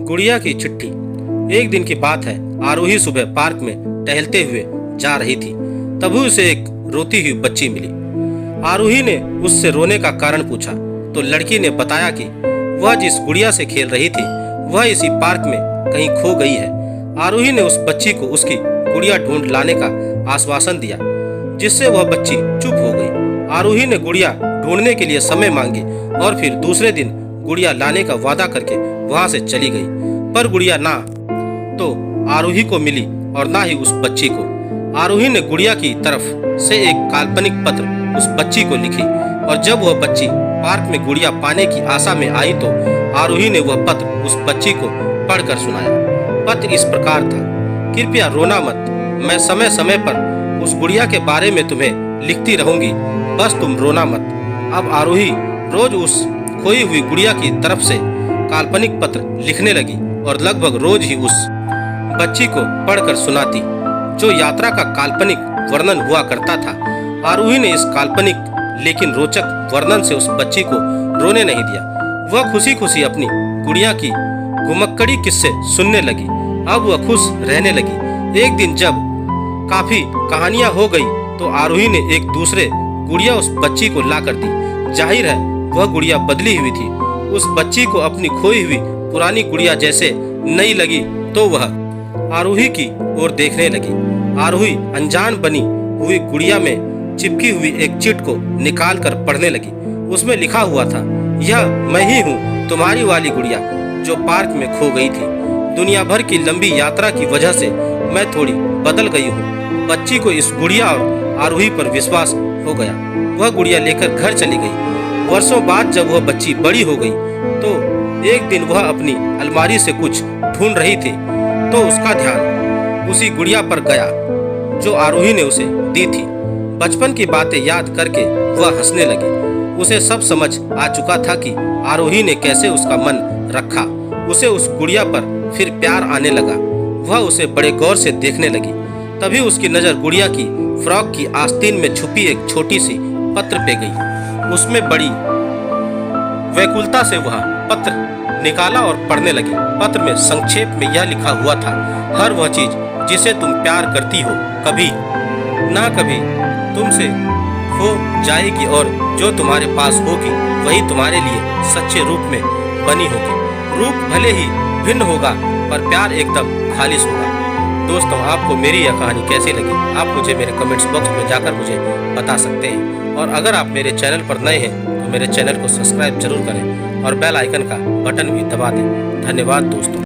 गुड़िया की चिट्ठी। एक दिन की बात है, आरोही सुबह पार्क में टहलते हुए जा रही थी। तभी उसे एक रोती हुई बच्ची मिली। आरोही ने उससे रोने का कारण पूछा तो लड़की ने बताया कि वह जिस गुड़िया से खेल रही थी वह इसी पार्क में कहीं खो गई है। आरोही ने उस बच्ची को उसकी गुड़िया ढूंढ लाने का आश्वासन दिया, जिससे वह बच्ची चुप हो गई। आरोही ने गुड़िया ढूंढने के लिए समय मांगी और फिर दूसरे दिन गुड़िया लाने का वादा करके वहां से चली गई। पर गुड़िया ना तो आरोही को मिली और ना ही उस बच्ची को। आरोही ने गुड़िया की तरफ से एक काल्पनिक पत्र उस बच्ची को लिखी और जब वह बच्ची पार्क में गुड़िया पाने की आशा में आई तो आरोही ने वह पत्र उस बच्ची को पढ़कर सुनाया। पत्र इस प्रकार था, कृपया रोना मत, मैं समय समय पर उस गुड़िया के बारे में तुम्हें लिखती रहूंगी, बस तुम रोना मत। अब आरोही रोज उस खोई हुई गुड़िया की तरफ से काल्पनिक पत्र लिखने लगी और लगभग रोज ही उस बच्ची को पढ़कर सुनाती, जो यात्रा का काल्पनिक वर्णन हुआ करता था। आरोही ने इस काल्पनिक लेकिन रोचक वर्णन से उस बच्ची को रोने नहीं दिया। वह खुशी खुशी अपनी गुड़िया की घुमक्कड़ी किस्से सुनने लगी। अब वह खुश रहने लगी। एक दिन जब काफी कहानियां हो गई तो आरोही ने एक दूसरे गुड़िया उस बच्ची को ला कर दी। जाहिर है वह गुड़िया बदली हुई थी। उस बच्ची को अपनी खोई हुई पुरानी गुड़िया जैसे नई लगी तो वह आरोही की ओर देखने लगी। आरोही अनजान बनी हुई गुड़िया में चिपकी हुई एक चिट को निकाल कर पढ़ने लगी। उसमें लिखा हुआ था, यह मैं ही हूँ, तुम्हारी वाली गुड़िया जो पार्क में खो गई थी। दुनिया भर की लंबी यात्रा की वजह से मैं थोड़ी बदल गई हूँ। बच्ची को इस गुड़िया और आरोही पर विश्वास हो गया। वह गुड़िया लेकर घर चली गई। वर्षों बाद जब वह बच्ची बड़ी हो गई तो एक दिन वह अपनी अलमारी से कुछ ढूंढ रही थी तो उसका ध्यान उसी गुड़िया पर गया जो आरोही ने उसे दी थी। बचपन की बातें याद करके वह हंसने लगी। उसे सब समझ आ चुका था कि आरोही ने कैसे उसका मन रखा। उसे उस गुड़िया पर फिर प्यार आने लगा। वह उसे बड़े गौर से देखने लगी। तभी उसकी नजर गुड़िया की फ्रॉक की आस्तीन में छुपी एक छोटी सी पत्र पे गई। उसमें बड़ी व्याकुलता से वह पत्र निकाला और पढ़ने लगी। पत्र में संक्षेप में यह लिखा हुआ था, हर वह चीज जिसे तुम प्यार करती हो कभी ना कभी तुमसे खो जाएगी और जो तुम्हारे पास होगी वही तुम्हारे लिए सच्चे रूप में बनी होगी। रूप भले ही भिन्न होगा पर प्यार एकदम खालिश होगा। दोस्तों, आपको मेरी यह कहानी कैसी लगी आप मुझे मेरे कमेंट्स बॉक्स में जाकर मुझे बता सकते हैं। और अगर आप मेरे चैनल पर नए हैं तो मेरे चैनल को सब्सक्राइब जरूर करें और बेल आइकन का बटन भी दबा दें। धन्यवाद दोस्तों।